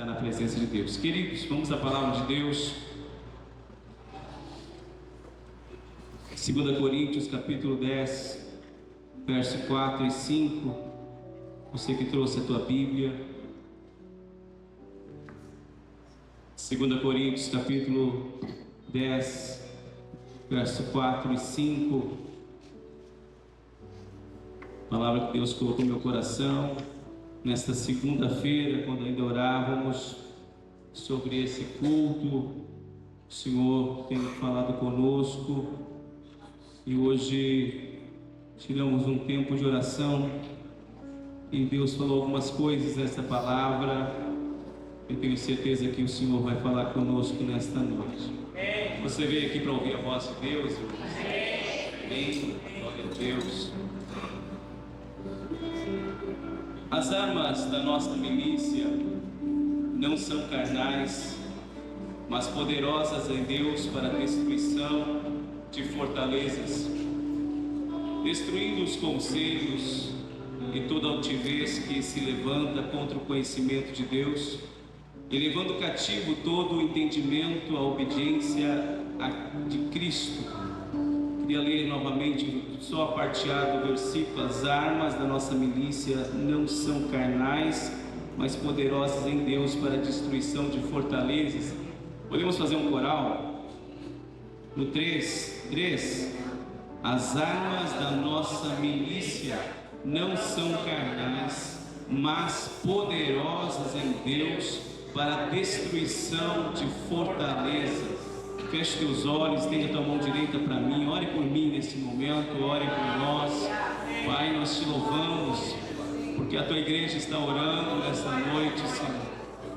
Está na presença de Deus. Queridos, vamos à palavra de Deus. 2 Coríntios, capítulo 10, verso 4 e 5. Você que trouxe a tua Bíblia. 2 Coríntios, capítulo 10, verso 4 e 5. Palavra que Deus colocou no meu coração nesta segunda-feira, quando ainda orávamos sobre esse culto. O Senhor tem falado conosco e hoje tiramos um tempo de oração e Deus falou algumas coisas nessa palavra. Eu tenho certeza que o Senhor vai falar conosco nesta noite. Você veio aqui para ouvir a voz de Deus? Amém. Glória a Deus. As armas da nossa milícia não são carnais, mas poderosas em Deus para a destruição de fortalezas, destruindo os conselhos e toda altivez que se levanta contra o conhecimento de Deus, e levando cativo todo o entendimento à obediência de Cristo. Queria ler novamente só a parte A do versículo. As armas da nossa milícia não são carnais, mas poderosas em Deus para a destruição de fortalezas. Podemos fazer um coral? No 3. As armas da nossa milícia não são carnais, mas poderosas em Deus para a destruição de fortalezas. Feche teus olhos, estende a tua mão direita para mim, ore por mim nesse momento, ore por nós. Pai, nós te louvamos, porque a tua igreja está orando nesta noite, Senhor.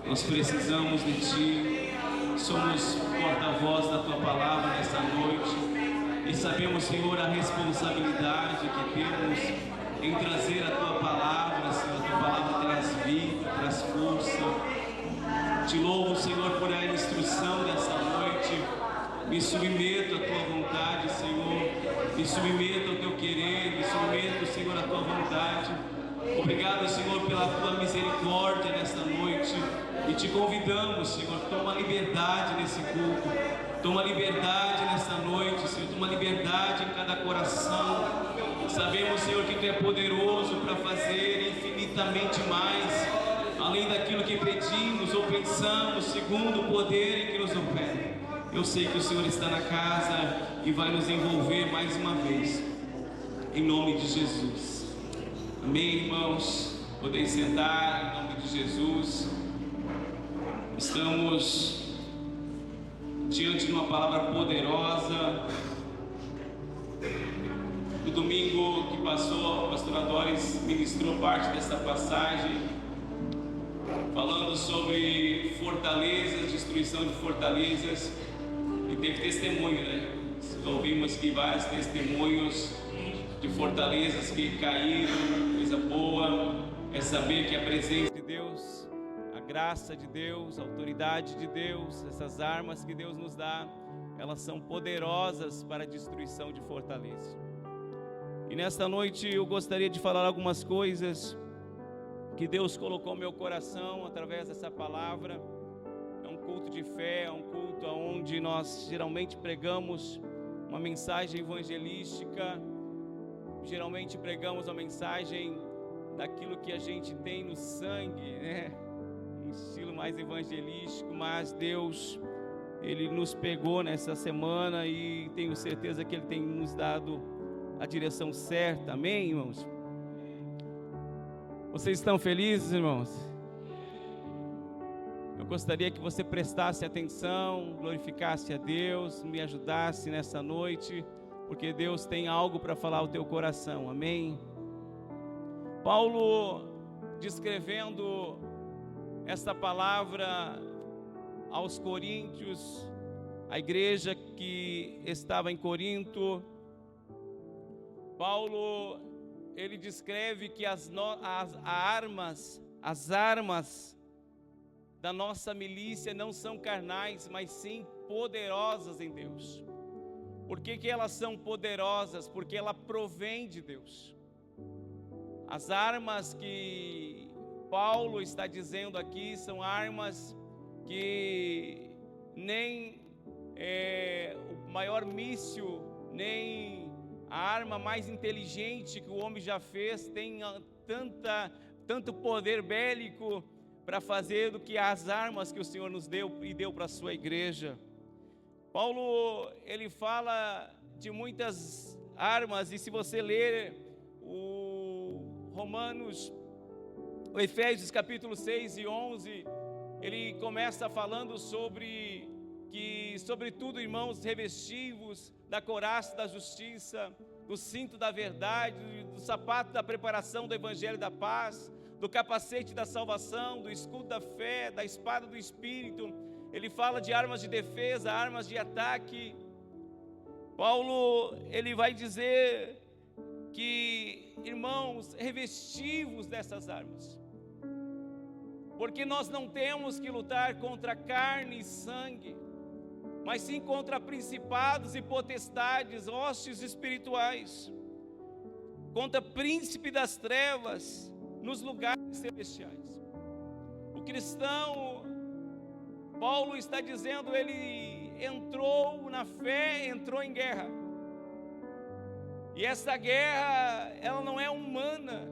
Nós precisamos de ti, somos porta-voz da tua palavra nesta noite, e sabemos, Senhor, a responsabilidade que temos em trazer a tua palavra, Senhor. A tua palavra traz vida, traz força. Te louvo, Senhor, por a instrução dessa noite. Me submeto à tua vontade, Senhor. Me submeto ao teu querer. Me submeto, Senhor, à tua vontade. Obrigado, Senhor, pela tua misericórdia nesta noite. E te convidamos, Senhor, toma liberdade nesse culto. Toma liberdade nesta noite, Senhor. Toma liberdade em cada coração. Sabemos, Senhor, que tu é poderoso para fazer infinitamente mais, além daquilo que pedimos ou pensamos, segundo o poder em que nos opera. Eu sei que o Senhor está na casa e vai nos envolver mais uma vez, em nome de Jesus. Amém, irmãos? Podem sentar, em nome de Jesus. Estamos diante de uma palavra poderosa. No domingo que passou, o pastor Adores ministrou parte dessa passagem, falando sobre fortalezas, destruição de fortalezas, e teve testemunho, né? Ouvimos aqui vários testemunhos de fortalezas que caíram. Coisa boa é saber que a presença de Deus, a graça de Deus, a autoridade de Deus, essas armas que Deus nos dá, elas são poderosas para a destruição de fortalezas. E nesta noite eu gostaria de falar algumas coisas que Deus colocou no meu coração através dessa palavra. É um culto de fé, é um culto onde nós geralmente pregamos uma mensagem evangelística, geralmente pregamos uma mensagem daquilo que a gente tem no sangue, né? Um estilo mais evangelístico, mas Deus, Ele nos pegou nessa semana e tenho certeza que Ele tem nos dado a direção certa. Amém, irmãos? Vocês estão felizes, irmãos? Eu gostaria que você prestasse atenção, glorificasse a Deus, me ajudasse nessa noite, porque Deus tem algo para falar ao teu coração, amém? Paulo, descrevendo esta palavra aos Coríntios, a igreja que estava em Corinto, Paulo, ele descreve que as armas da nossa milícia não são carnais, mas sim poderosas em Deus. Por que elas são poderosas? Porque ela provém de Deus. As armas que Paulo está dizendo aqui são armas que nem o maior míssil, nem a arma mais inteligente que o homem já fez tem tanto poder bélico para fazer do que as armas que o Senhor nos deu e deu para a sua igreja. Paulo, ele fala de muitas armas, e se você ler o Efésios capítulo 6 e 11, ele começa falando sobretudo, irmãos, revestivos da couraça da justiça, do cinto da verdade, do sapato da preparação do evangelho da paz, do capacete da salvação, do escudo da fé, da espada do Espírito. Ele fala de armas de defesa, armas de ataque. Paulo, ele vai dizer que, irmãos, revestivos dessas armas, porque nós não temos que lutar contra carne e sangue, mas sim contra principados e potestades, hostes espirituais, contra príncipe das trevas, nos lugares celestiais. O cristão, Paulo está dizendo, ele entrou na fé, entrou em guerra, e essa guerra, ela não é humana.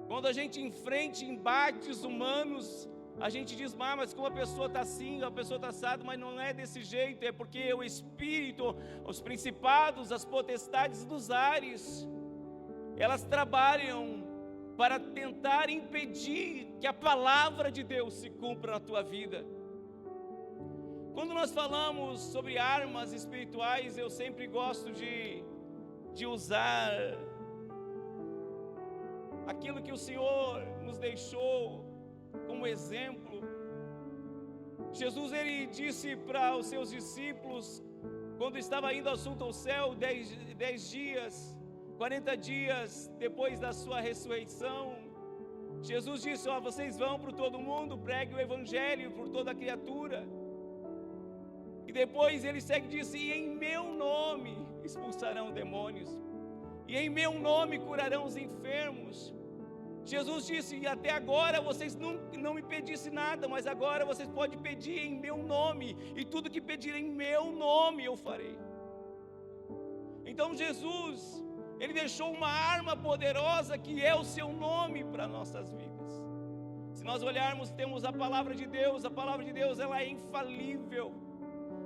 Quando a gente enfrenta embates humanos, a gente diz, mas como a pessoa está assim, a pessoa está assado, mas não é desse jeito, é porque o Espírito, os principados, as potestades dos ares, elas trabalham para tentar impedir que a palavra de Deus se cumpra na tua vida. Quando nós falamos sobre armas espirituais, eu sempre gosto de usar aquilo que o Senhor nos deixou como exemplo. Jesus, ele disse para os seus discípulos, quando estava indo assunto ao céu, 10 dias, 40 dias depois da sua ressurreição, Jesus disse, vocês vão para todo mundo, preguem o evangelho por toda criatura. E depois ele segue e disse, e em meu nome expulsarão demônios, e em meu nome curarão os enfermos. Jesus disse, e até agora vocês não me pedissem nada, mas agora vocês podem pedir em meu nome, e tudo que pedirem em meu nome eu farei. Então Jesus, ele deixou uma arma poderosa que é o seu nome para nossas vidas. Se nós olharmos, temos a palavra de Deus ela é infalível.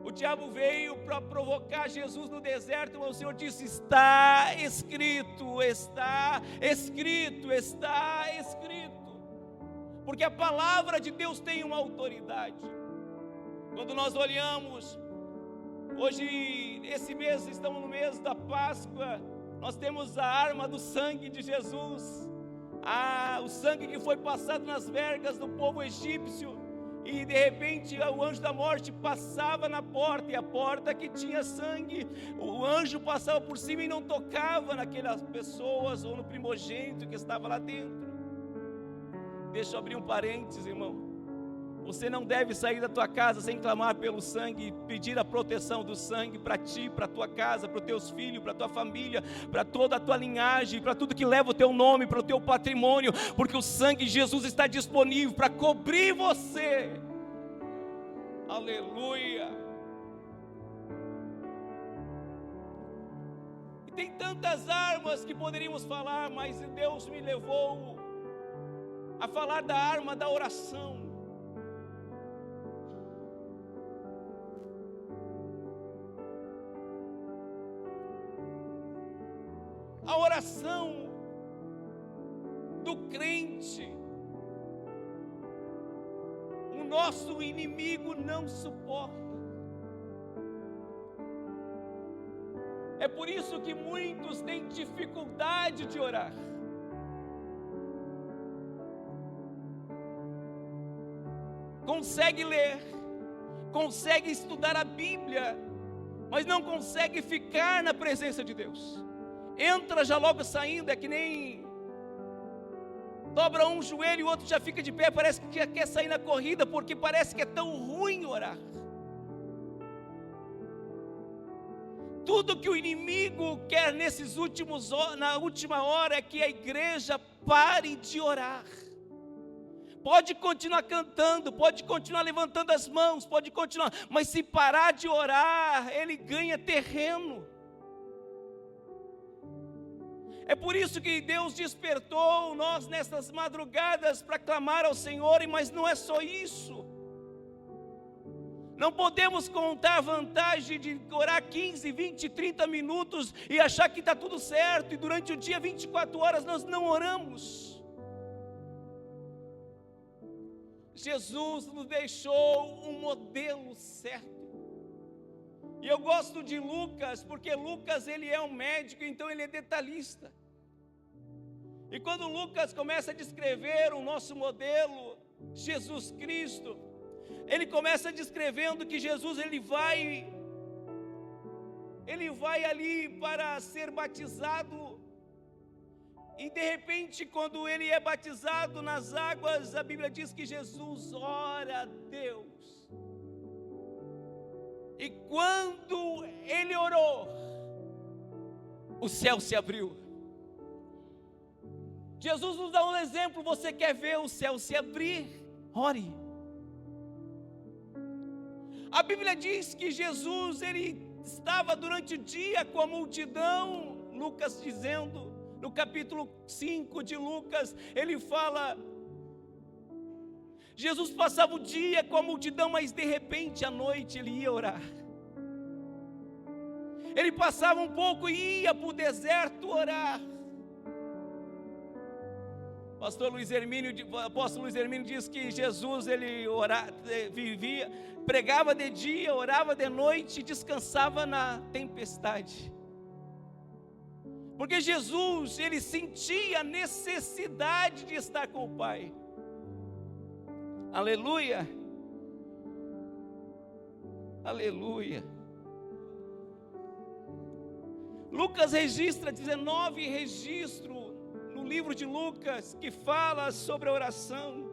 O diabo veio para provocar Jesus no deserto, mas o Senhor disse, está escrito, está escrito, está escrito. Porque a palavra de Deus tem uma autoridade. Quando nós olhamos, hoje, esse mês, estamos no mês da Páscoa, nós temos a arma do sangue de Jesus, o sangue que foi passado nas vergas do povo egípcio, e de repente o anjo da morte passava na porta, e a porta que tinha sangue, o anjo passava por cima e não tocava naquelas pessoas ou no primogênito que estava lá dentro. Deixa eu abrir um parênteses, irmão. Você não deve sair da tua casa sem clamar pelo sangue e pedir a proteção do sangue para ti, para a tua casa, para os teus filhos, para a tua família, para toda a tua linhagem, para tudo que leva o teu nome, para o teu patrimônio, porque o sangue de Jesus está disponível para cobrir você. Aleluia! E tem tantas armas que poderíamos falar, mas Deus me levou a falar da arma da oração. A oração do crente, o nosso inimigo não suporta. É por isso que muitos têm dificuldade de orar. Consegue ler, consegue estudar a Bíblia, mas não consegue ficar na presença de Deus. Entra já logo saindo, é que nem dobra um joelho e o outro já fica de pé, parece que já quer sair na corrida, porque parece que é tão ruim orar. Tudo que o inimigo quer na última hora é que a igreja pare de orar. Pode continuar cantando, pode continuar levantando as mãos, pode continuar, mas se parar de orar, ele ganha terreno. É por isso que Deus despertou nós nessas madrugadas para clamar ao Senhor, mas não é só isso. Não podemos contar a vantagem de orar 15, 20, 30 minutos e achar que está tudo certo, e durante o dia 24 horas nós não oramos. Jesus nos deixou um modelo certo. E eu gosto de Lucas, porque Lucas ele é um médico, então ele é detalhista. E quando Lucas começa a descrever o nosso modelo, Jesus Cristo, ele começa descrevendo que Jesus ele vai ali para ser batizado. E de repente, quando ele é batizado nas águas, a Bíblia diz que Jesus ora a Deus. E quando ele orou, o céu se abriu. Jesus nos dá um exemplo. Você quer ver o céu se abrir? Ore. A Bíblia diz que Jesus ele estava durante o dia com a multidão. Lucas dizendo, no capítulo 5 de Lucas, ele fala, Jesus passava o dia com a multidão, mas de repente à noite ele ia orar. Ele passava um pouco e ia para o deserto orar. Apóstolo Luiz Hermínio diz que Jesus ele vivia, pregava de dia, orava de noite e descansava na tempestade. Porque Jesus, ele sentia a necessidade de estar com o Pai. Aleluia. Aleluia. Lucas registra 19 registros no livro de Lucas que fala sobre a oração.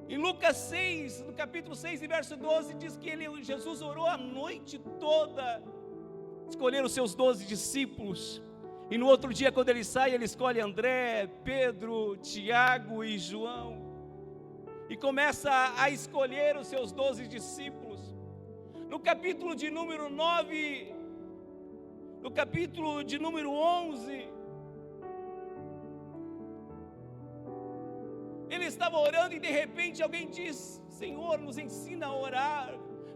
Em Lucas 6, no capítulo 6 e verso 12, diz que Jesus orou a noite toda. Escolheram os seus 12 discípulos, e no outro dia quando ele sai, ele escolhe André, Pedro, Tiago e João, e começa a escolher os seus 12 discípulos. No capítulo de número 9, no capítulo de número 11, ele estava orando e de repente alguém diz, Senhor, nos ensina a orar,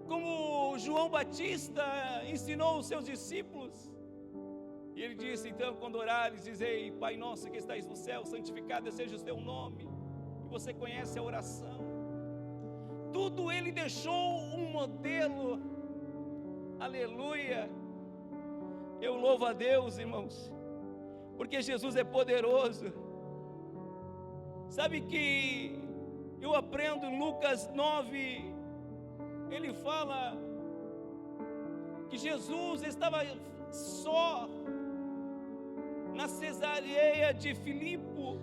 como João Batista ensinou os seus discípulos. E ele disse, então, quando orares, dizei, Pai nosso que estais no céu, santificado seja o teu nome. E você conhece a oração. Tudo ele deixou um modelo. Aleluia. Eu louvo a Deus, irmãos, porque Jesus é poderoso. Sabe que eu aprendo em Lucas 9, ele fala que Jesus estava só na Cesareia de Filipe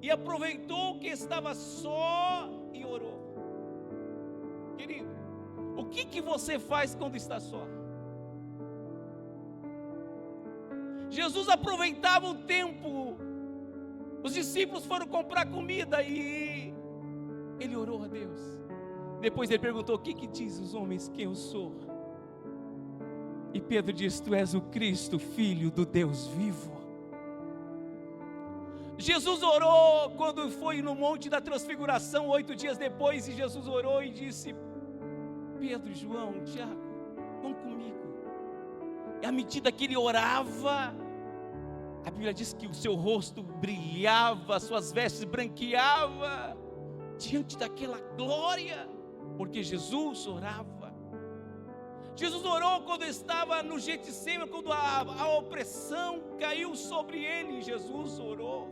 e aproveitou que estava só e orou. Querido, o que você faz quando está só? Jesus aproveitava o tempo. Os discípulos foram comprar comida e ele orou a Deus. Depois ele perguntou, o que diz os homens que eu sou? E Pedro disse, tu és o Cristo, Filho do Deus vivo. Jesus orou quando foi no Monte da Transfiguração, 8 dias depois, e Jesus orou e disse, Pedro, João, Tiago, vão comigo. E à medida que ele orava, a Bíblia diz que o seu rosto brilhava, suas vestes branqueavam, diante daquela glória, porque Jesus orava. Jesus orou quando estava no Getsêmani, quando a opressão caiu sobre ele, Jesus orou.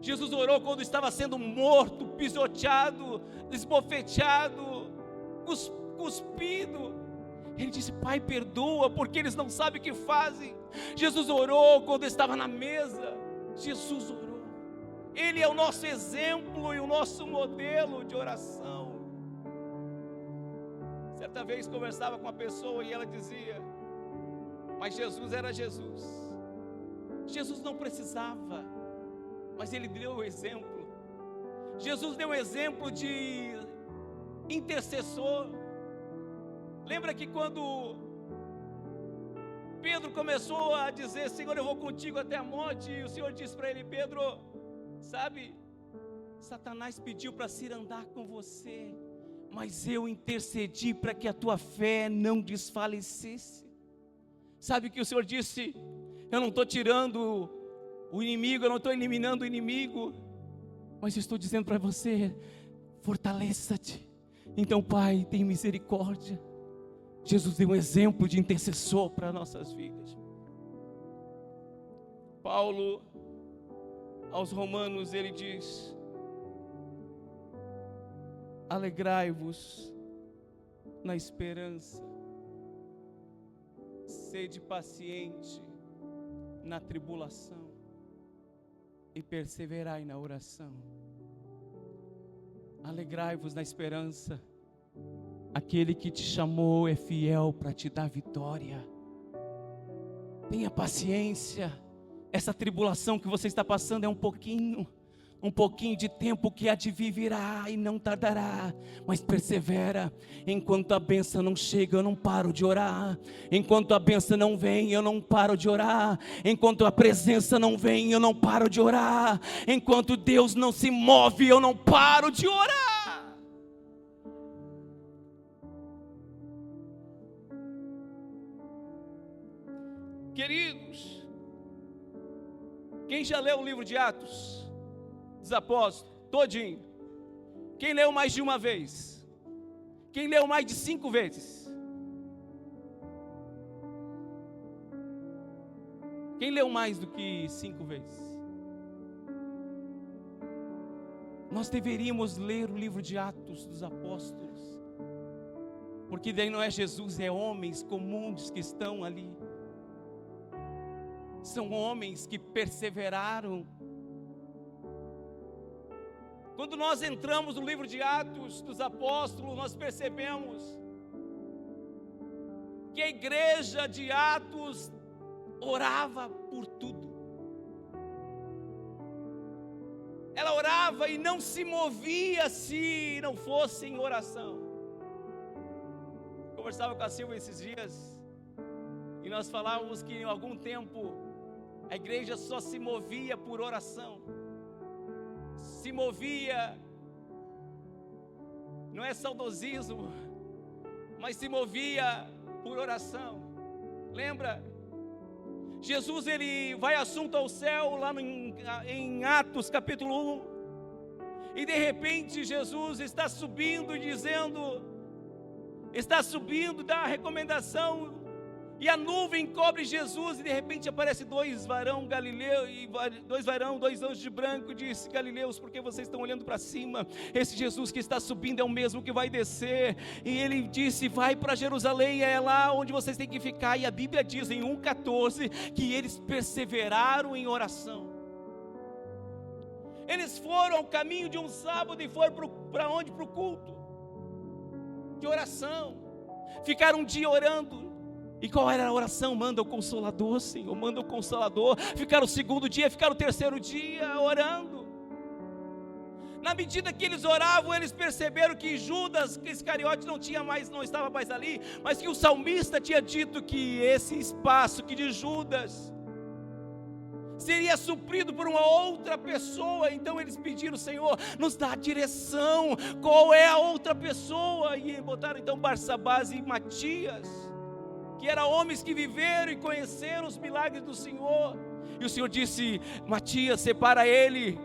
Jesus orou quando estava sendo morto, pisoteado, esbofeteado, cuspido. Ele disse, Pai, perdoa, porque eles não sabem o que fazem. Jesus orou quando estava na mesa. Jesus orou. Ele é o nosso exemplo e o nosso modelo de oração. Certa vez conversava com uma pessoa e ela dizia, mas Jesus era Jesus. Jesus não precisava, mas ele deu o exemplo. Jesus deu um exemplo de intercessor. Lembra que quando Pedro começou a dizer: Senhor, eu vou contigo até a morte, e o Senhor disse para ele: Pedro, sabe, Satanás pediu para se andar com você, mas eu intercedi para que a tua fé não desfalecesse. Sabe o que o Senhor disse? Eu não estou tirando o inimigo, eu não estou eliminando o inimigo, mas eu estou dizendo para você: fortaleça-te. Então, Pai, tem misericórdia. Jesus deu um exemplo de intercessor para nossas vidas. Paulo, aos Romanos, ele diz: alegrai-vos na esperança, sede paciente na tribulação e perseverai na oração. Alegrai-vos na esperança. Aquele que te chamou é fiel para te dar vitória. Tenha paciência. Essa tribulação que você está passando é um pouquinho de tempo que há de vir virá e não tardará, mas persevera. Enquanto a bênção não chega, eu não paro de orar. Enquanto a bênção não vem, eu não paro de orar. Enquanto a presença não vem, eu não paro de orar. Enquanto Deus não se move, eu não paro de orar. Queridos, quem já leu o livro de Atos dos Apóstolos, todinho? Quem leu mais de uma vez? Quem leu mais de 5 vezes? Quem leu mais do que 5 vezes? Nós deveríamos ler o livro de Atos dos Apóstolos, porque daí não é Jesus, é homens comuns que estão ali. São homens que perseveraram. Quando nós entramos no livro de Atos dos Apóstolos, nós percebemos que a igreja de Atos orava por tudo. Ela orava e não se movia se não fosse em oração. Conversava com a Silvia esses dias e nós falávamos que em algum tempo a igreja só se movia por oração. Se movia, não é saudosismo, mas se movia por oração. Lembra? Jesus, ele vai assunto ao céu lá em Atos capítulo 1. E de repente Jesus está subindo e dizendo, está subindo, dá a recomendação. E a nuvem cobre Jesus, e de repente aparece dois anjos de branco, e disse: Galileus, por que vocês estão olhando para cima? Esse Jesus que está subindo é o mesmo que vai descer. E ele disse: vai para Jerusalém, é lá onde vocês têm que ficar. E a Bíblia diz em 1,14 que eles perseveraram em oração. Eles foram ao caminho de um sábado e foram para onde? Para o culto de oração. Ficaram um dia orando. E qual era a oração? Manda o Consolador, Senhor, manda o Consolador. Ficaram o segundo dia, ficaram o terceiro dia orando. Na medida que eles oravam, eles perceberam que Judas Iscariote não estava mais ali, mas que o salmista tinha dito que esse espaço que de Judas seria suprido por uma outra pessoa. Então eles pediram: Senhor, nos dá a direção, qual é a outra pessoa? E botaram então Barsabás e Matias, que eram homens que viveram e conheceram os milagres do Senhor. E o Senhor disse: Matias, separa ele.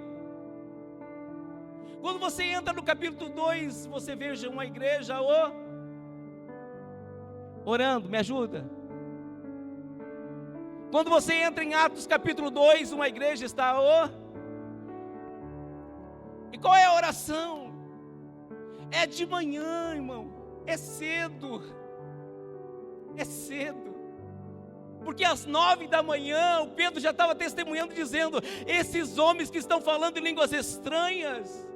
Quando você entra no capítulo 2, você veja uma igreja orando, me ajuda. Quando você entra em Atos capítulo 2, uma igreja está E qual é a oração? É de manhã, irmão, é cedo. É cedo, porque às 9 da manhã o Pedro já estava testemunhando, dizendo: esses homens que estão falando em línguas estranhas,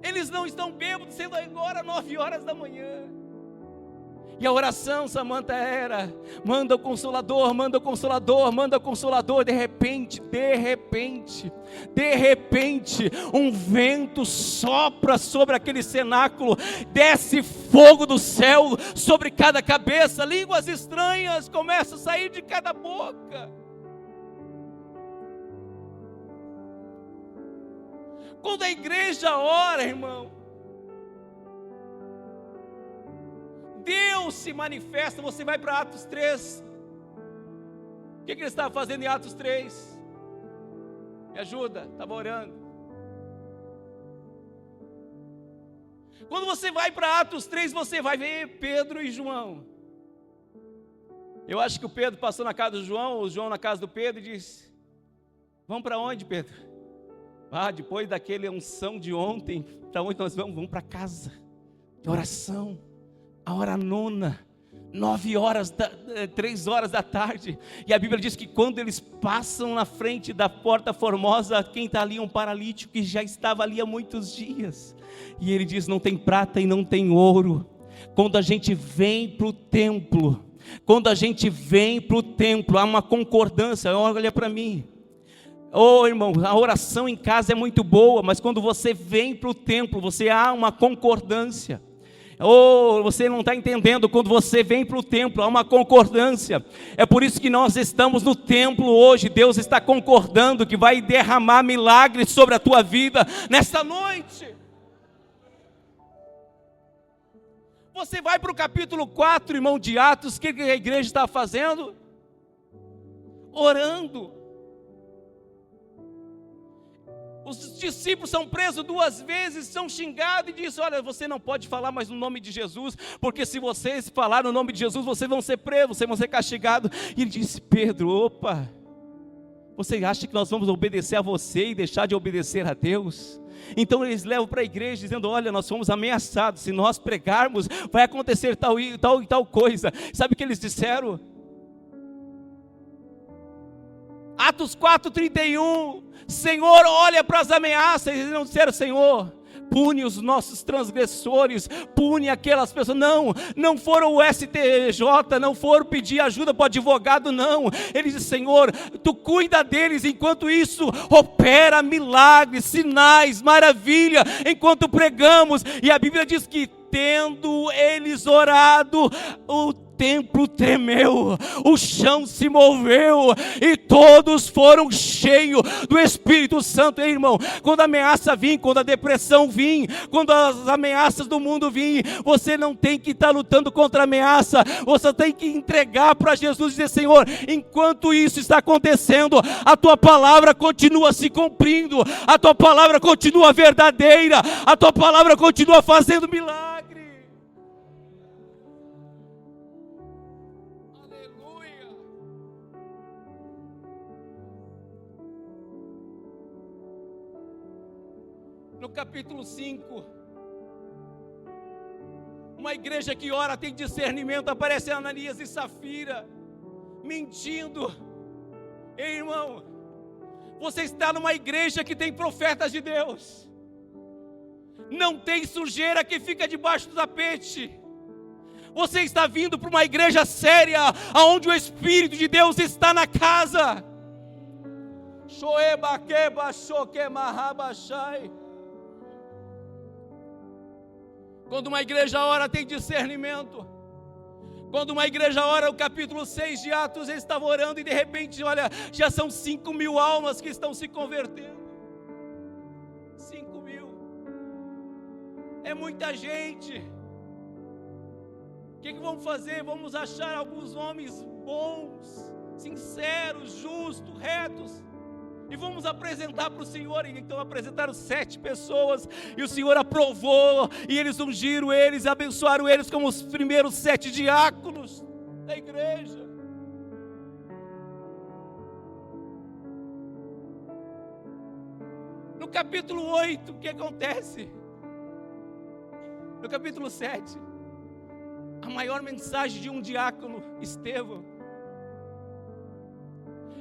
eles não estão bêbados, sendo agora 9 horas da manhã. E a oração, Samanta, era: manda o Consolador, manda o Consolador, manda o Consolador. De repente, um vento sopra sobre aquele cenáculo, desce fogo do céu sobre cada cabeça, línguas estranhas começam a sair de cada boca. Quando a igreja ora, irmão, Deus se manifesta. Você vai para Atos 3. O que ele estava fazendo em Atos 3? Me ajuda, estava orando. Quando você vai para Atos 3, você vai ver Pedro e João. Eu acho que o Pedro passou na casa do João, o João na casa do Pedro, e disse: vamos para onde, Pedro? Depois daquele unção de ontem, para onde nós vamos? Vamos para casa de oração. A hora nona, 3 horas da tarde. E a Bíblia diz que quando eles passam na frente da porta formosa, quem está ali é um paralítico que já estava ali há muitos dias. E ele diz: não tem prata e não tem ouro. Quando a gente vem para o templo, há uma concordância. Olha para mim. Irmão, a oração em casa é muito boa, mas quando você vem para o templo, há uma concordância. Você não está entendendo, quando você vem para o templo, há uma concordância. É por isso que nós estamos no templo hoje. Deus está concordando que vai derramar milagres sobre a tua vida nesta noite. Você vai para o capítulo 4, irmão, de Atos. O que a igreja está fazendo? Orando. Os discípulos são presos 2 vezes, são xingados e dizem: olha, você não pode falar mais no nome de Jesus, porque se vocês falar no nome de Jesus, vocês vão ser presos, vocês vão ser castigados. E ele disse: Pedro, você acha que nós vamos obedecer a você e deixar de obedecer a Deus? Então eles levam para a igreja dizendo: olha, nós fomos ameaçados, se nós pregarmos, vai acontecer tal e tal coisa. Sabe o que eles disseram? Atos 4:31, Senhor, olha para as ameaças. Eles não disseram: Senhor, pune os nossos transgressores, pune aquelas pessoas. Não foram o STJ, não foram pedir ajuda para o advogado, não. Eles disseram: Senhor, tu cuida deles, enquanto isso opera milagres, sinais, maravilha, enquanto pregamos. E a Bíblia diz que tendo eles orado, o templo tremeu, o chão se moveu e todos foram cheios do Espírito Santo. Ei, irmão, quando a ameaça vir, quando a depressão vir, quando as ameaças do mundo vir, você não tem que estar lutando contra a ameaça, você tem que entregar para Jesus e dizer: Senhor, enquanto isso está acontecendo, a tua palavra continua se cumprindo, a tua palavra continua verdadeira, a tua palavra continua fazendo milagre. No capítulo 5, uma igreja que ora tem discernimento. Aparece Ananias e Safira mentindo. Ei, irmão, você está numa igreja que tem profetas de Deus, não tem sujeira que fica debaixo do tapete. Você está vindo para uma igreja séria, onde o Espírito de Deus está na casa. Quando uma igreja ora, tem discernimento. Quando uma igreja ora, o capítulo 6 de Atos, eles estavam orando e de repente, olha, já são 5.000 almas que estão se convertendo. 5.000. É muita gente. O que vamos fazer? Vamos achar alguns homens bons, sinceros, justos, retos, e vamos apresentar para o Senhor. Então apresentaram 7 pessoas, e o Senhor aprovou, e eles ungiram eles, abençoaram eles como os primeiros 7 diáconos da igreja. No capítulo 8, o que acontece? No capítulo 7, a maior mensagem de um diácono, Estevão.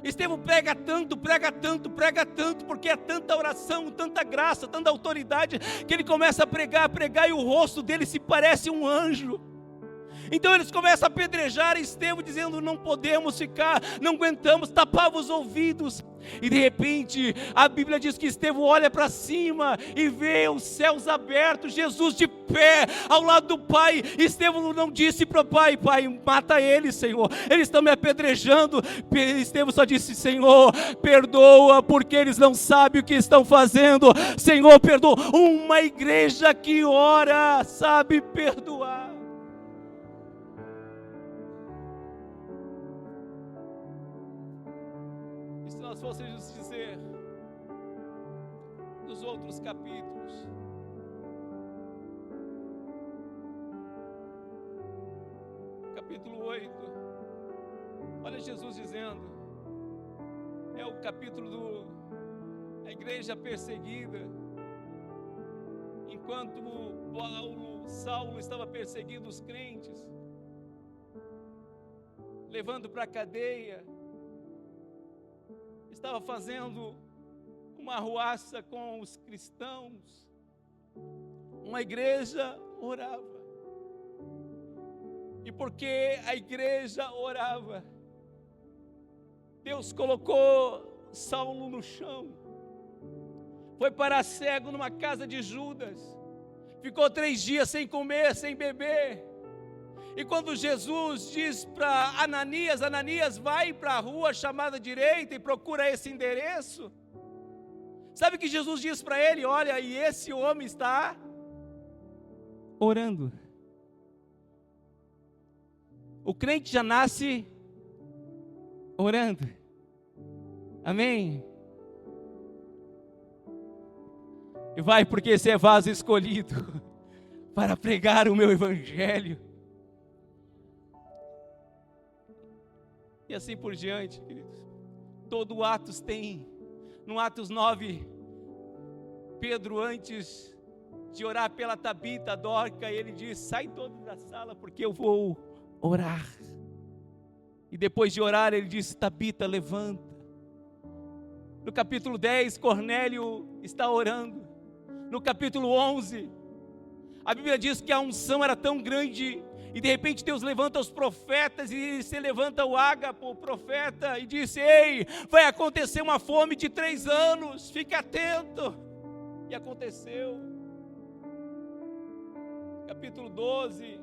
Estevão prega tanto, porque é tanta oração, tanta graça, tanta autoridade, que ele começa a pregar, e o rosto dele se parece um anjo. Então eles começam a apedrejar Estevão, dizendo: não podemos ficar, não aguentamos, tapava os ouvidos. E de repente a Bíblia diz que Estevão olha para cima e vê os céus abertos, Jesus de pé ao lado do Pai. Estevão não disse para o Pai: Pai, mata eles, Senhor, eles estão me apedrejando. Estevão só disse: Senhor, perdoa, porque eles não sabem o que estão fazendo. Senhor, perdoa. Uma igreja que ora sabe perdoar. Se fôssemos dizer dos outros capítulos, capítulo 8, olha Jesus dizendo, é o capítulo da igreja perseguida, enquanto Saulo estava perseguindo os crentes, levando para a cadeia, estava fazendo uma arruaça com os cristãos. Uma igreja orava. E porque a igreja orava, Deus colocou Saulo no chão. Foi parar cego numa casa de Judas. Ficou 3 dias sem comer, sem beber. E quando Jesus diz para Ananias: Ananias, vai para a rua chamada direita e procura esse endereço. Sabe o que Jesus diz para ele? Olha, e esse homem está orando. O crente já nasce orando. Amém? E vai, porque você é vaso escolhido para pregar o meu evangelho. E assim por diante, queridos. Todo Atos tem, no Atos 9, Pedro, antes de orar pela Tabita, Dorca, ele diz: sai todos da sala, porque eu vou orar. E depois de orar, ele disse: Tabita, levanta. No capítulo 10, Cornélio está orando. No capítulo 11, a Bíblia diz que a unção era tão grande, e de repente Deus levanta os profetas, e se levanta o Ágapo, o profeta, e disse: ei, vai acontecer uma fome de 3 anos, fique atento. E aconteceu. Capítulo 12,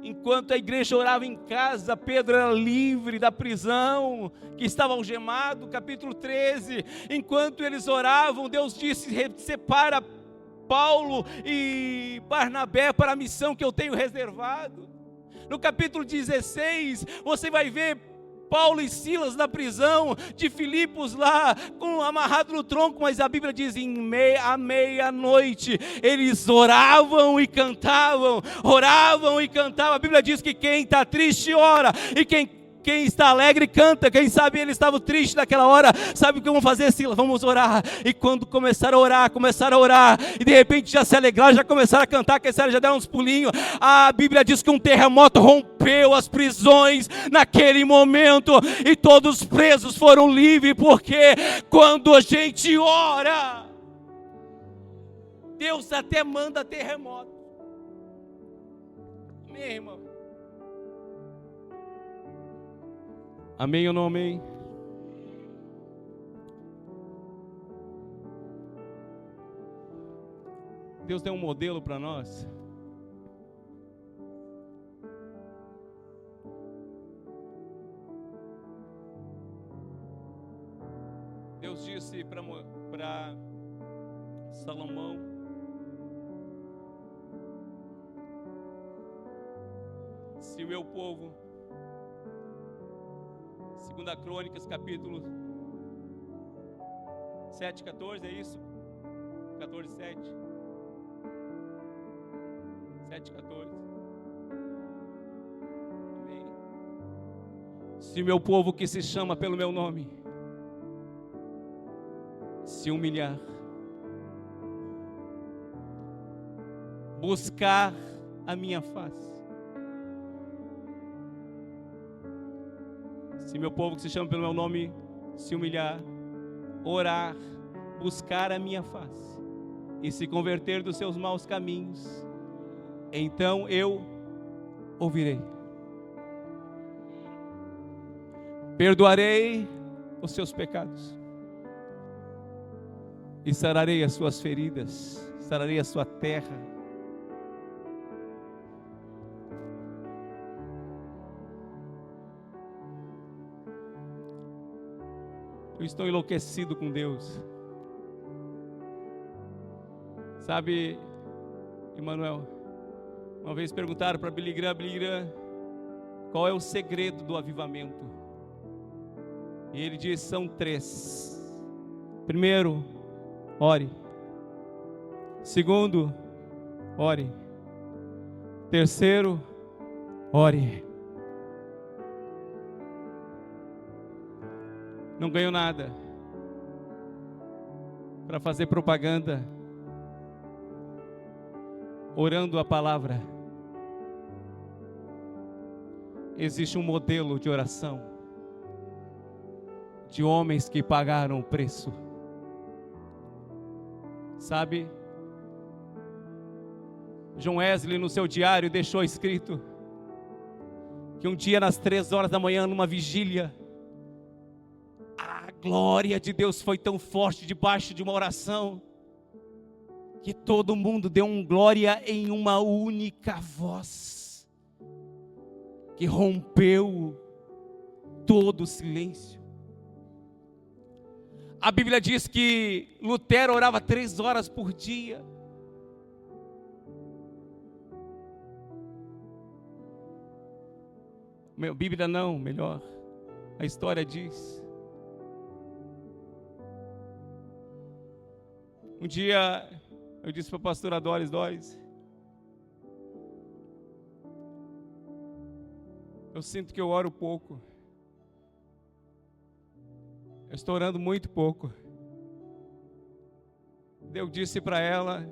enquanto a igreja orava em casa, Pedro era livre da prisão, que estava algemado. Capítulo 13, enquanto eles oravam, Deus disse: separa Paulo e Barnabé para a missão que eu tenho reservado. No capítulo 16, você vai ver Paulo e Silas na prisão de Filipos lá, amarrado no tronco, mas a Bíblia diz: à meia-noite, eles oravam e cantavam, a Bíblia diz que quem está triste ora, e quem está alegre canta. Quem sabe eles estavam tristes naquela hora, sabe o que vão fazer, Silas? Vamos orar. E quando começaram a orar, e de repente já se alegraram, já começaram a cantar, que já deram uns pulinhos. A Bíblia diz que um terremoto rompeu as prisões naquele momento, e todos os presos foram livres, porque quando a gente ora, Deus até manda terremoto. Amém, irmão? Amém ou não amém? Deus deu um modelo para nós. Deus disse para Salomão: se o meu povo, 2 Crônicas, capítulo 7, 14, é isso? 14, 7. 7, 14. Amém. Se o meu povo que se chama pelo meu nome se humilhar, buscar a minha face. Se meu povo que se chama pelo meu nome se humilhar, orar, buscar a minha face e se converter dos seus maus caminhos, então eu ouvirei. Perdoarei os seus pecados e sararei as suas feridas, sararei a sua terra. Eu estou enlouquecido com Deus. Sabe, Emmanuel, uma vez perguntaram para Billy Graham, qual é o segredo do avivamento? E ele disse, são 3. Primeiro, ore. Segundo, ore. Terceiro, ore. Não ganho nada para fazer propaganda orando a palavra. Existe um modelo de oração de homens que pagaram o preço. Sabe, John Wesley no seu diário deixou escrito que um dia nas 3 horas da manhã, numa vigília, a glória de Deus foi tão forte debaixo de uma oração, que todo mundo deu um glória em uma única voz, que rompeu todo o silêncio. A Bíblia diz que Lutero orava 3 horas por dia. Bíblia não, melhor, a história diz. Um dia eu disse para a pastora Doris, eu sinto que eu oro pouco. Eu estou orando muito pouco. Eu disse para ela,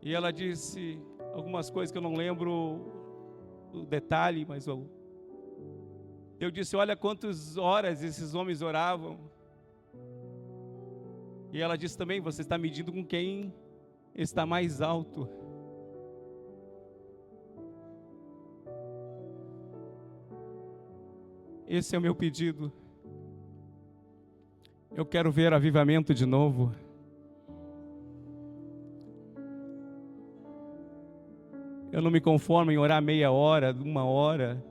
e ela disse algumas coisas que eu não lembro o detalhe, mas eu disse, olha quantas horas esses homens oravam. E ela disse também, você está medindo com quem está mais alto. Esse é o meu pedido. Eu quero ver avivamento de novo. Eu não me conformo em orar meia hora, 1 hora.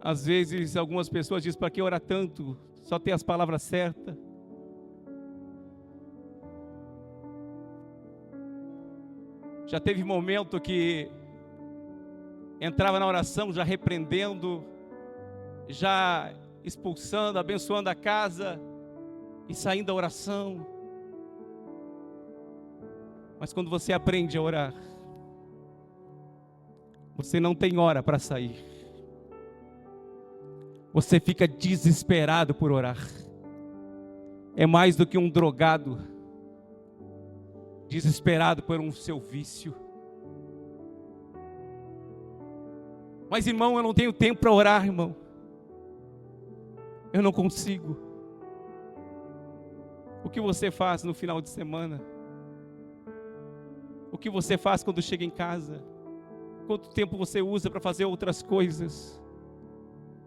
Às vezes algumas pessoas dizem, para que orar tanto? Só ter as palavras certas. Já teve momento que entrava na oração já repreendendo, já expulsando, abençoando a casa e saindo da oração. Mas quando você aprende a orar, você não tem hora para sair. Você fica desesperado por orar. É mais do que um drogado, desesperado por um seu vício. Mas irmão, eu não tenho tempo para orar, irmão. Eu não consigo. O que você faz no final de semana? O que você faz quando chega em casa? Quanto tempo você usa para fazer outras coisas?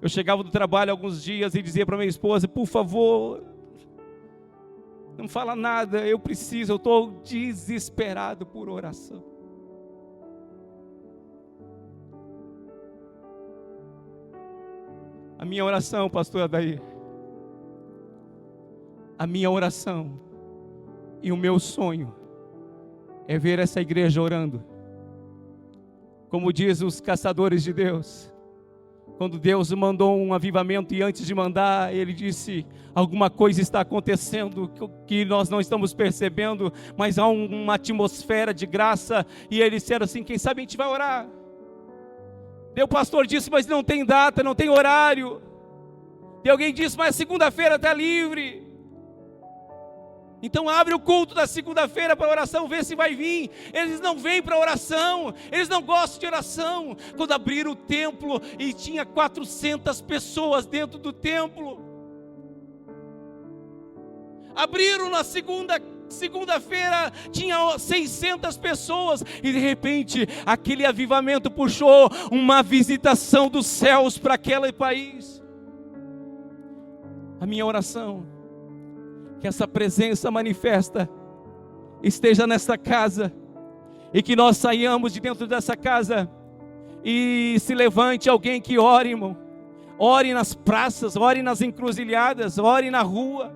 Eu chegava do trabalho alguns dias e dizia para minha esposa, por favor, não fala nada, eu estou desesperado por oração. A minha oração, pastor Adair, a minha oração e o meu sonho é ver essa igreja orando. Como diz os caçadores de Deus, quando Deus mandou um avivamento e antes de mandar, Ele disse, alguma coisa está acontecendo que nós não estamos percebendo, mas há uma atmosfera de graça, e eles disseram assim, quem sabe a gente vai orar. Daí o pastor disse, mas não tem data, não tem horário. E alguém disse, mas segunda-feira está livre. Então abre o culto da segunda-feira para oração, vê se vai vir. Eles não vêm para oração, eles não gostam de oração. Quando abriram o templo e tinha 400 pessoas dentro do templo, abriram na segunda Segunda-feira tinha 600 pessoas e de repente aquele avivamento puxou uma visitação dos céus para aquele país. A minha oração, que essa presença manifesta esteja nessa casa e que nós saiamos de dentro dessa casa e se levante alguém que ore, irmão. Ore nas praças, ore nas encruzilhadas, ore na rua.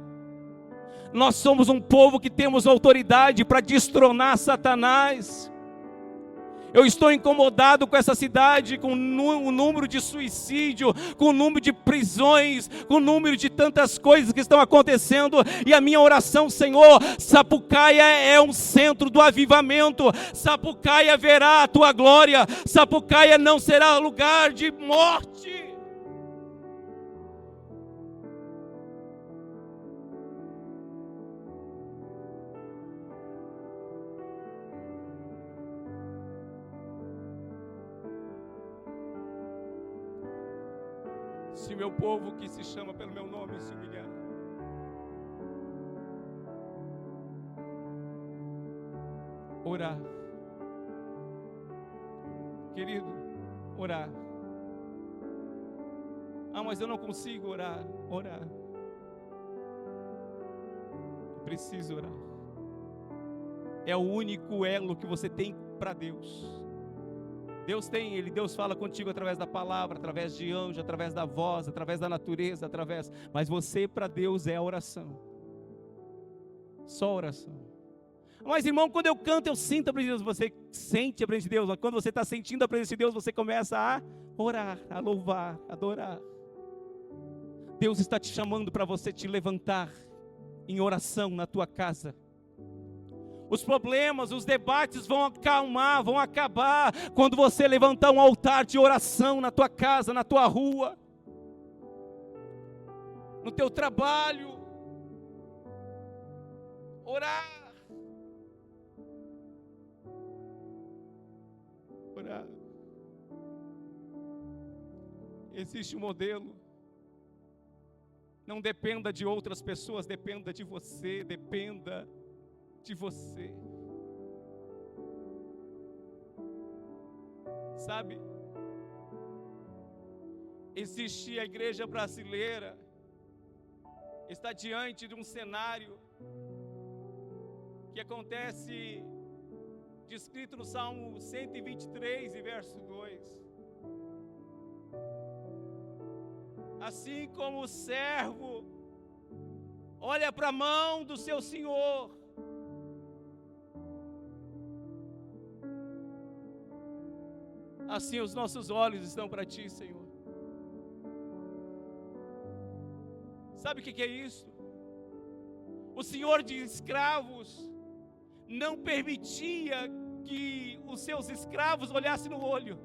Nós somos um povo que temos autoridade para destronar Satanás. Eu estou incomodado com essa cidade, com o número de suicídio, com o número de prisões, com o número de tantas coisas que estão acontecendo. E a minha oração, Senhor, Sapucaia é um centro do avivamento. Sapucaia verá a tua glória. Sapucaia não será lugar de morte. Se meu povo que se chama pelo meu nome se humilhar, orar, querido, orar. Mas eu não consigo orar. Eu preciso orar. É o único elo que você tem para Deus. Deus fala contigo através da palavra, através de anjo, através da voz, através da natureza, mas você para Deus é a oração. Só oração. Mas irmão, quando eu canto eu sinto a presença de Deus. Você sente a presença de Deus, mas quando você está sentindo a presença de Deus, você começa a orar, a louvar, a adorar. Deus está te chamando para você te levantar em oração na tua casa. Os problemas, os debates vão acalmar, vão acabar quando você levantar um altar de oração na tua casa, na tua rua, no teu trabalho. Orar. Existe um modelo. Não dependa de outras pessoas, dependa de você, dependa de você. Sabe? Existe a igreja brasileira, está diante de um cenário que acontece, descrito no Salmo 123 e verso 2. Assim como o servo olha para a mão do seu senhor, assim os nossos olhos estão para ti, Senhor. Sabe o que é isso? O senhor de escravos não permitia que os seus escravos olhassem no olho.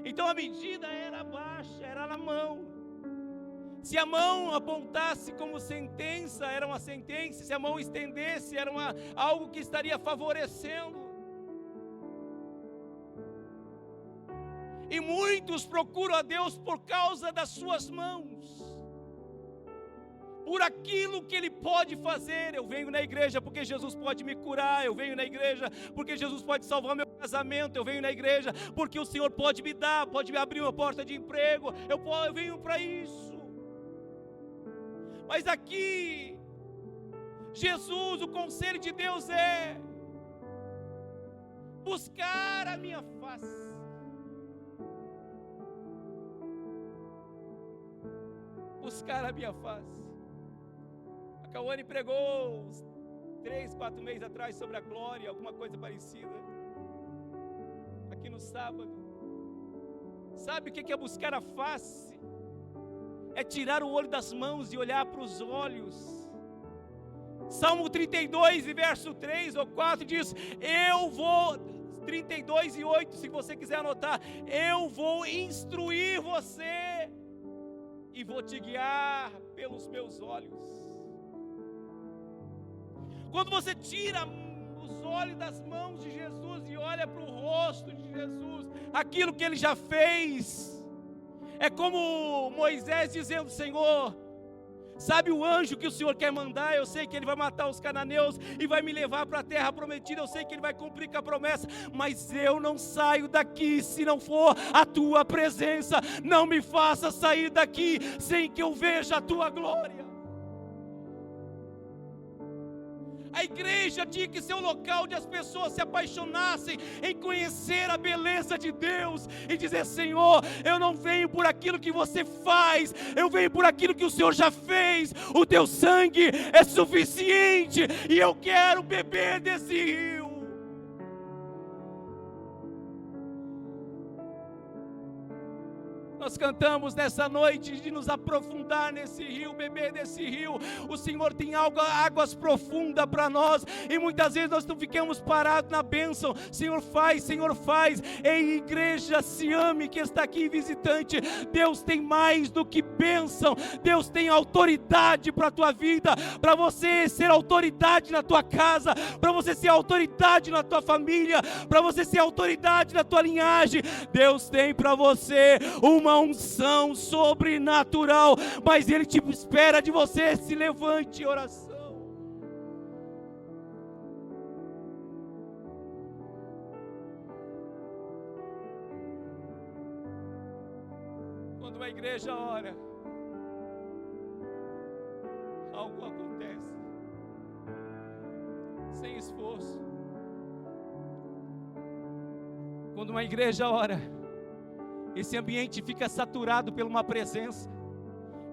Então a medida era baixa, era na mão. Se a mão apontasse como sentença, era uma sentença. Se a mão estendesse, era algo que estaria favorecendo. E muitos procuram a Deus por causa das suas mãos, por aquilo que Ele pode fazer. Eu venho na igreja porque Jesus pode me curar. Eu venho na igreja porque Jesus pode salvar meu casamento. Eu venho na igreja porque o Senhor pode me dar, pode me abrir uma porta de emprego. Eu venho para isso. Mas aqui, Jesus, o conselho de Deus é buscar a minha face. Buscar a minha face. A Cauane pregou 3, 4 meses atrás sobre a glória, alguma coisa parecida, aqui no sábado. Sabe o que é buscar a face? É tirar o olho das mãos e olhar para os olhos. Salmo 32 e verso 3 ou 4 diz: 32 e 8, se você quiser anotar, eu vou instruir você e vou te guiar pelos meus olhos. Quando você tira os olhos das mãos de Jesus e olha para o rosto de Jesus, aquilo que Ele já fez, é como Moisés dizendo: Senhor, Sabe o anjo que o Senhor quer mandar? Eu sei que ele vai matar os cananeus e vai me levar para a terra prometida. Eu sei que ele vai cumprir com a promessa, mas eu não saio daqui se não for a tua presença. Não me faça sair daqui sem que eu veja a tua glória. A igreja tinha que ser um local onde as pessoas se apaixonassem em conhecer a beleza de Deus e dizer: Senhor, eu não venho por aquilo que você faz, eu venho por aquilo que o Senhor já fez. O teu sangue é suficiente e eu quero beber desse rio. Nós cantamos nessa noite de nos aprofundar nesse rio, beber desse rio. O Senhor tem águas profundas para nós, e muitas vezes nós não ficamos parados na bênção. Senhor faz, Senhor faz. Ei, igreja, se ame que está aqui visitante. Deus tem mais do que bênção. Deus tem autoridade para a tua vida, para você ser autoridade na tua casa, para você ser autoridade na tua família, para você ser autoridade na tua linhagem. Deus tem para você uma unção sobrenatural, mas Ele espera de você, se levante em oração. Quando a igreja ora, algo acontece, sem esforço. Quando uma igreja ora, esse ambiente fica saturado por uma presença,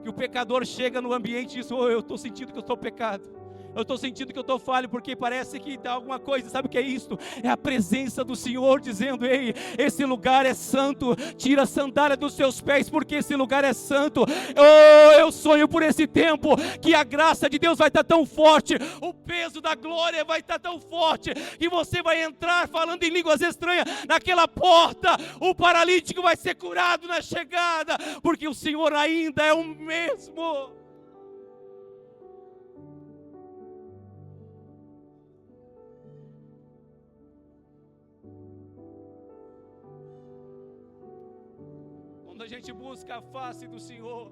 que o pecador chega no ambiente e diz: oh, eu estou sentindo que eu estou pecado, eu estou sentindo que eu estou falho, porque parece que está alguma coisa. Sabe o que é isto? É a presença do Senhor dizendo: ei, esse lugar é santo, tira a sandália dos seus pés, porque esse lugar é santo. Oh, eu sonho por esse tempo, que a graça de Deus vai estar tão forte, o peso da glória vai estar tão forte, que você vai entrar falando em línguas estranhas naquela porta, o paralítico vai ser curado na chegada, porque o Senhor ainda é o mesmo. Quando a gente busca a face do Senhor,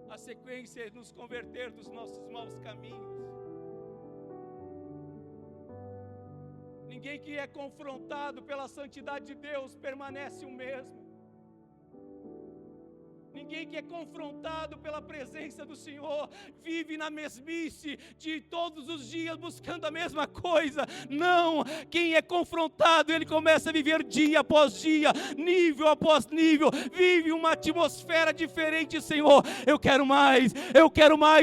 a sequência é nos converter dos nossos maus caminhos. Ninguém que é confrontado pela santidade de Deus permanece o mesmo. Ninguém que é confrontado pela presença do Senhor vive na mesmice de todos os dias buscando a mesma coisa. Não, quem é confrontado, ele começa a viver dia após dia, nível após nível, vive uma atmosfera diferente. Senhor, eu quero mais,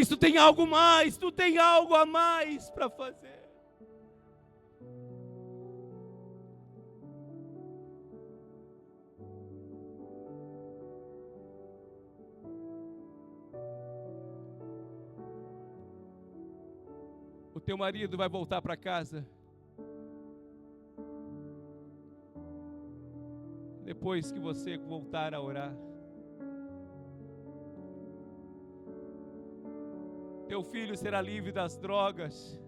tu tem algo mais, tu tem algo a mais para fazer. O teu marido vai voltar para casa depois que você voltar a orar. Teu filho será livre das drogas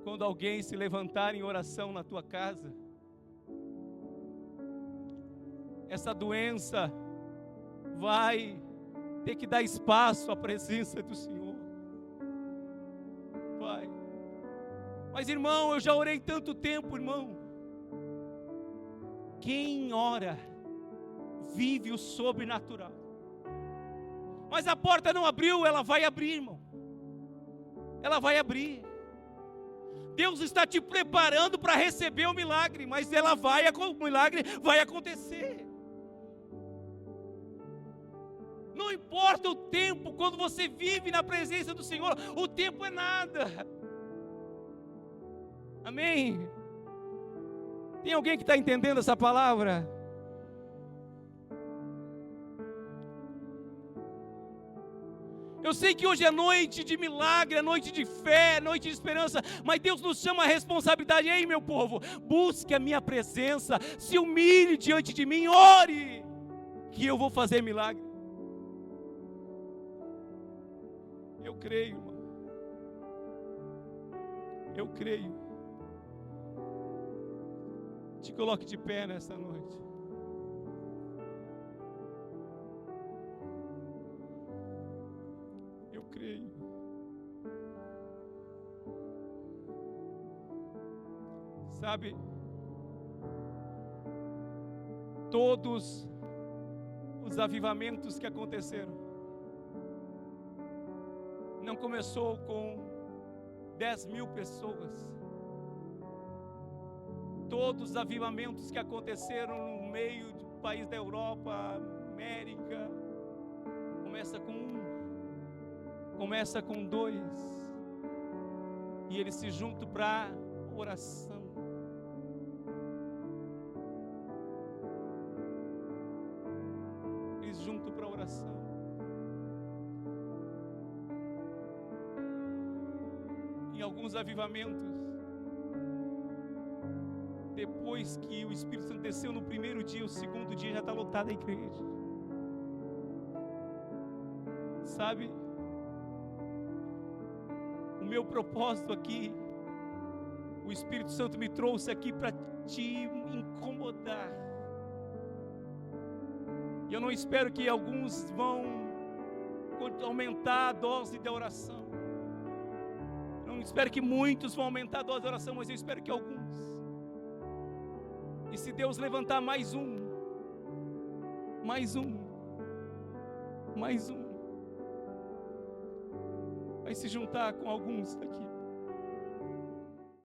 quando alguém se levantar em oração na tua casa. Essa doença vai ter que dar espaço à presença do Senhor. Pai, mas irmão, eu já orei tanto tempo, irmão. Quem ora vive o sobrenatural. Mas a porta não abriu, ela vai abrir, irmão. Ela vai abrir. Deus está te preparando para receber o milagre, mas o milagre vai acontecer. Não importa o tempo, quando você vive na presença do Senhor, o tempo é nada. Amém? Tem alguém que está entendendo essa palavra? Eu sei que hoje é noite de milagre, é noite de fé, é noite de esperança, mas Deus nos chama a responsabilidade. Ei, meu povo, busque a minha presença, se humilhe diante de mim, ore, que eu vou fazer milagre. Eu creio, irmão. Eu creio. Te coloque de pé nessa noite. creio. Sabe, todos os avivamentos que aconteceram, não começou com 10.000 pessoas. Todos os avivamentos que aconteceram no meio do país da Europa, América, começa com 1, começa com 2, e eles se juntam para oração. Eles juntam para oração. Em alguns avivamentos, depois que o Espírito Santo desceu no primeiro dia, o segundo dia já está lotada a igreja. Sabe, o meu propósito aqui, o Espírito Santo me trouxe aqui para te incomodar. E eu não espero que alguns vão aumentar a dose de oração. Eu não espero que muitos vão aumentar a dose de oração, mas eu espero que alguns. E se Deus levantar mais um, vai se juntar com alguns aqui.